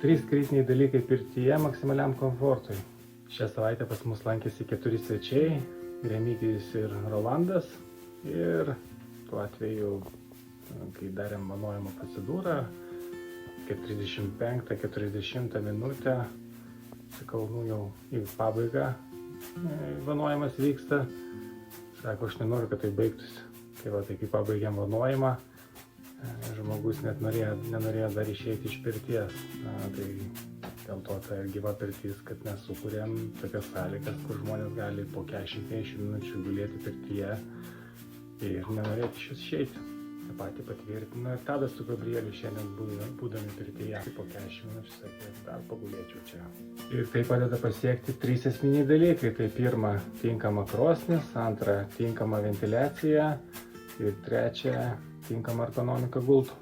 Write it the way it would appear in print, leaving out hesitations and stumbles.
Trys kritiniai dalykai pirtyje maksimaliam komfortui. Šią savaitę pas mus lankėsi 4 svečiai - Remigijus ir Rolandas. Ir tuo atveju, kai darėm vanojimo procedūrą, 35-40 minutę, sakau, jau į pabaigą vanojimas vyksta. Sako, aš nenoriu, kad tai baigtųsi. Tai kai pabaigėm vanojimą, žmogus net nenorėjo dar išeiti iš pirties. Tai dėl to ta gyva pirtis, kad mes sukūrėm tokias sąlygas, kur žmonės gali po 40-50 minučių gulėti pirtyje ir nenorėti iš jos išeiti. Ta pati patvirtino ir Tadas su Gabrieliu šiandien būdami pirtyje. Po 40 minučių sakė, dar pagulėčiau čia. Ir tai padeda pasiekti 3 esminiai dalykai. Tai pirma, tinkama krosnis, antra, tinkama ventiliacija ir trečia, tinkama ergonomika gultų.